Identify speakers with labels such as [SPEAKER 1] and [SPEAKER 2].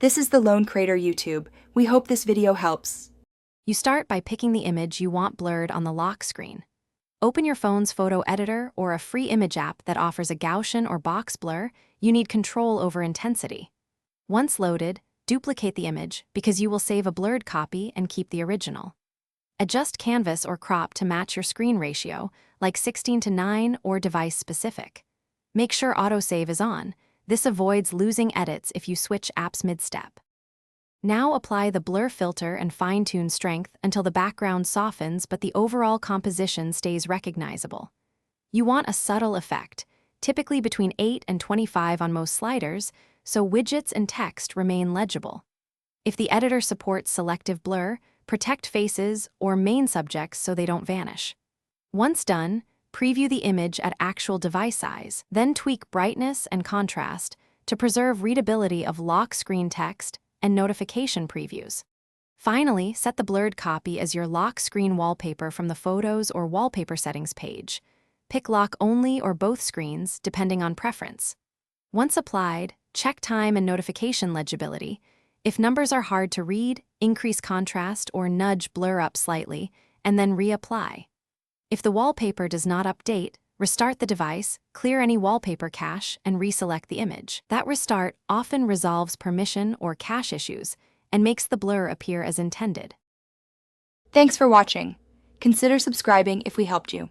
[SPEAKER 1] This is the Lone Crater YouTube. We hope this video helps.
[SPEAKER 2] You start by picking the image you want blurred on the lock screen. Open your phone's photo editor or a free image app that offers a Gaussian or box blur. You need control over intensity. Once loaded, duplicate the image because you will save a blurred copy and keep the original. Adjust canvas or crop to match your screen ratio, like 16:9 or device-specific. Make sure autosave is on. This avoids losing edits if you switch apps mid-step. Now apply the blur filter and fine-tune strength until the background softens but the overall composition stays recognizable. You want a subtle effect, typically between 8 and 25 on most sliders, so widgets and text remain legible. If the editor supports selective blur, protect faces or main subjects so they don't vanish. Once done, preview the image at actual device size, then tweak brightness and contrast to preserve readability of lock screen text and notification previews. Finally, set the blurred copy as your lock screen wallpaper from the Photos or Wallpaper Settings page. Pick lock only or both screens, depending on preference. Once applied, check time and notification legibility. If numbers are hard to read, increase contrast or nudge blur up slightly, and then reapply. If the wallpaper does not update, restart the device, clear any wallpaper cache, and reselect the image. That restart often resolves permission or cache issues and makes the blur appear as intended.
[SPEAKER 1] Thanks for watching. Consider subscribing if we helped you.